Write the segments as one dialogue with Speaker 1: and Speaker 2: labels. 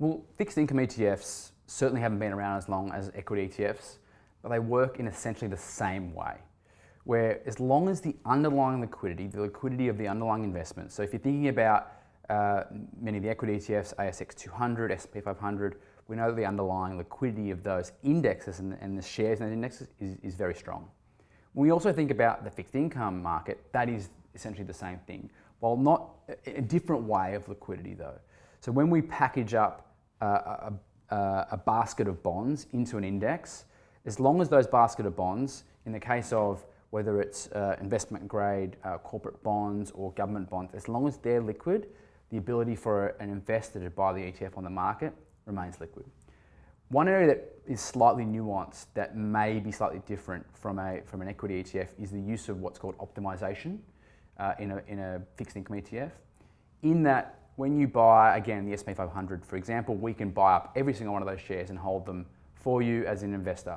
Speaker 1: Well, fixed income ETFs certainly haven't been around as long as equity ETFs, but they work in essentially the same way, where as long as the underlying liquidity, the liquidity of the underlying investment, so if you're thinking about many of the equity ETFs, ASX 200, S&P 500, we know that the underlying liquidity of those indexes and the shares in those indexes is very strong. When we also think about the fixed income market, that is essentially the same thing, while not a different way of liquidity though. So when we package up a basket of bonds into an index, as long as those basket of bonds, in the case of whether it's investment grade corporate bonds or government bonds, as long as they're liquid, the ability for an investor to buy the ETF on the market remains liquid. One area that is slightly nuanced that may be slightly different from an equity ETF is the use of what's called optimization in a fixed income ETF. In that, when you buy, again, the S&P 500, for example, we can buy up every single one of those shares and hold them for you as an investor.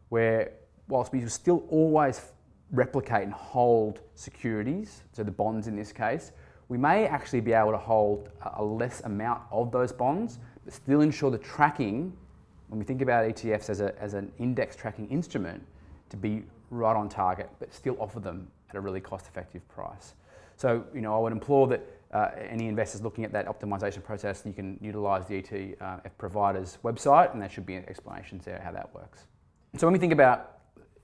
Speaker 1: Where, whilst we will still always replicate and hold securities, so the bonds in this case, we may actually be able to hold a less amount of those bonds, but still ensure the tracking, when we think about ETFs as an index tracking instrument, to be right on target, but still offer them at a really cost-effective price. So, I would implore that any investors looking at that optimization process, you can utilize the ETF provider's website, and there should be explanations there how that works. So when we think about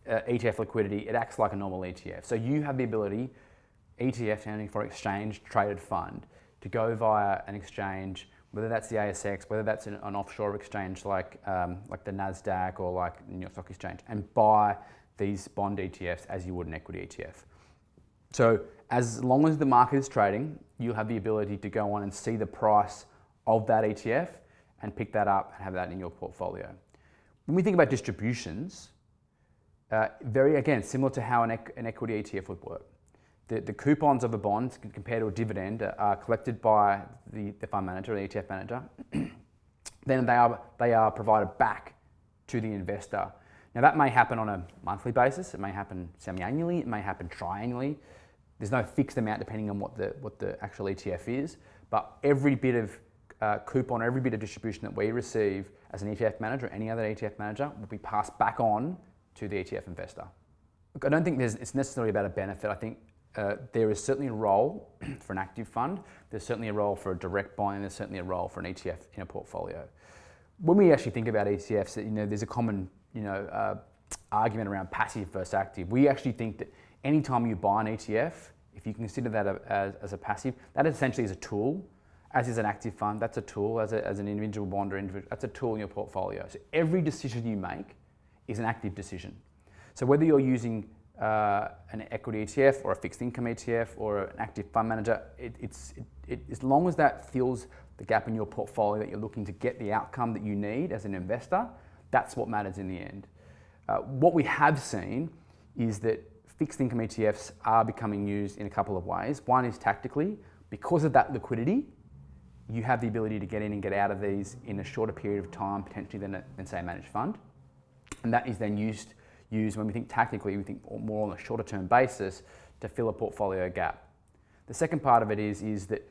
Speaker 1: ETF liquidity, it acts like a normal ETF. So you have the ability, ETF standing for exchange traded fund, to go via an exchange, whether that's the ASX, whether that's an offshore exchange like the NASDAQ or like the New York Stock Exchange, and buy these bond ETFs as you would an equity ETF. So as long as the market is trading, you'll have the ability to go on and see the price of that ETF and pick that up and have that in your portfolio. When we think about distributions, again, similar to how an equity ETF would work. The coupons of a bond compared to a dividend are collected by the fund manager or the ETF manager. Then they are provided back to the investor. Now that may happen on a monthly basis, it may happen semi-annually, it may happen triannually. There's no fixed amount depending on what the actual ETF is, but every bit of coupon, every bit of distribution that we receive as an ETF manager or any other ETF manager will be passed back on to the ETF investor. Look, I don't think it's necessarily about a benefit. I think there is certainly a role for an active fund, there's certainly a role for a direct buy, and there's certainly a role for an ETF in a portfolio. When we actually think about ETFs, there's a common argument around passive versus active. We actually think that anytime you buy an ETF, if you consider that as a passive, that essentially is a tool, as is an active fund, that's a tool, as an individual bond or individual, that's a tool in your portfolio. So every decision you make is an active decision. So whether you're using an equity ETF or a fixed income ETF or an active fund manager, as long as that fills the gap in your portfolio that you're looking to get the outcome that you need as an investor, that's what matters in the end. What we have seen is that fixed income ETFs are becoming used in a couple of ways. One is tactically, because of that liquidity, you have the ability to get in and get out of these in a shorter period of time, potentially than say a managed fund. And that is then used when we think tactically, we think more on a shorter term basis to fill a portfolio gap. The second part of it is that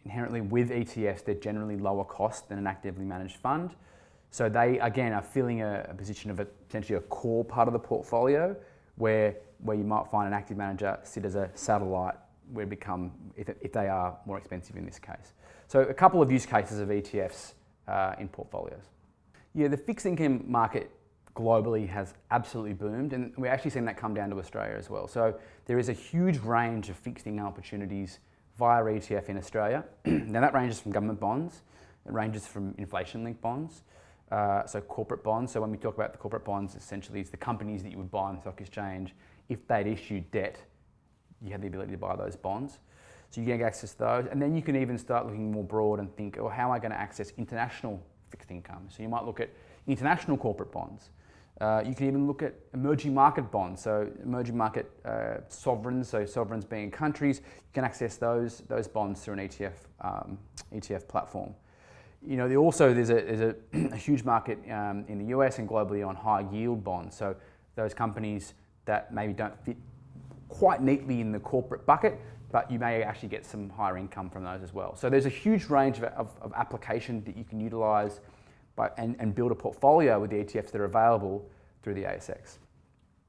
Speaker 1: inherently with ETFs, they're generally lower cost than an actively managed fund. So they, again, are filling a position of potentially a core part of the portfolio where you might find an active manager sit as a satellite where if they are more expensive in this case. So a couple of use cases of ETFs in portfolios. Yeah, the fixed income market globally has absolutely boomed, and we're actually seeing that come down to Australia as well. So there is a huge range of fixed income opportunities via ETF in Australia. Now that ranges from government bonds, it ranges from inflation-linked bonds, so corporate bonds. So when we talk about the corporate bonds, essentially it's the companies that you would buy on the stock exchange. If they'd issued debt, you have the ability to buy those bonds. So you can get access to those, and then you can even start looking more broad and think, how am I going to access international fixed income? So you might look at international corporate bonds. You can even look at emerging market bonds, so emerging market sovereigns, so sovereigns being countries, you can access those bonds through an ETF platform. There's a huge market in the US and globally on high yield bonds, so those companies that maybe don't fit quite neatly in the corporate bucket, but you may actually get some higher income from those as well. So there's a huge range of application that you can utilize and build a portfolio with the ETFs that are available through the ASX.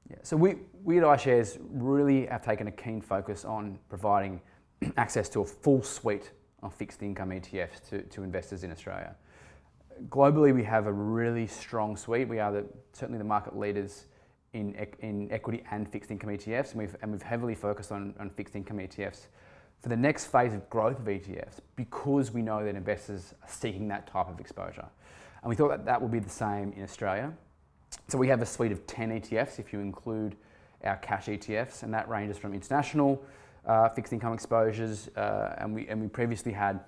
Speaker 1: Yeah, so we at Ishares really have taken a keen focus on providing access to a full suite of fixed income ETFs to investors in Australia. Globally, we have a really strong suite. We are certainly the market leaders in equity and fixed income ETFs, and we've heavily focused on fixed income ETFs for the next phase of growth of ETFs because we know that investors are seeking that type of exposure. And we thought that would be the same in Australia. So we have a suite of 10 ETFs if you include our cash ETFs, and that ranges from international fixed income exposures, and we previously had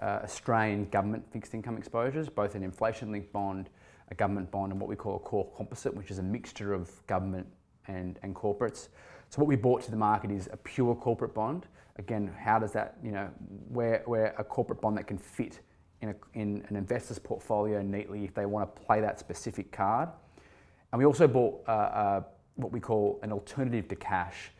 Speaker 1: Australian government fixed income exposures, both an inflation-linked bond, a government bond, and what we call a core composite, which is a mixture of government and corporates. So what we brought to the market is a pure corporate bond. Again, how does that, where a corporate bond that can fit in an investor's portfolio neatly if they want to play that specific card. And we also bought what we call an alternative to cash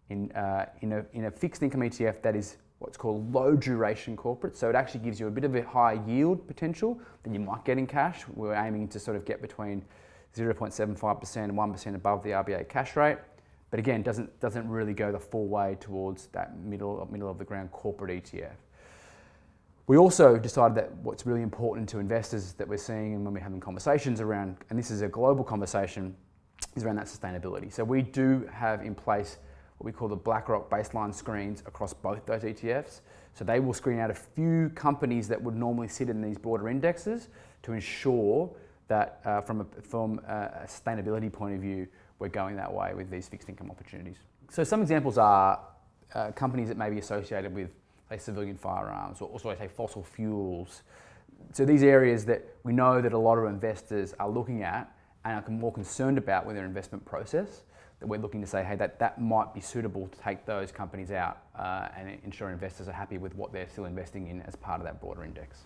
Speaker 1: in a fixed income ETF that is what's called low duration corporate. So it actually gives you a bit of a higher yield potential than you might get in cash. We're aiming to sort of get between 0.75% and 1% above the RBA cash rate. But again, doesn't really go the full way towards that middle of the ground corporate ETF. We also decided that what's really important to investors that we're seeing and when we're having conversations around, and this is a global conversation, is around that sustainability. So we do have in place what we call the BlackRock baseline screens across both those ETFs. So they will screen out a few companies that would normally sit in these broader indexes to ensure that from a sustainability point of view, we're going that way with these fixed income opportunities. So some examples are companies that may be associated with, say, civilian firearms, or also, say, fossil fuels. So these areas that we know that a lot of investors are looking at and are more concerned about with their investment process, that we're looking to say, hey, that might be suitable to take those companies out and ensure investors are happy with what they're still investing in as part of that broader index.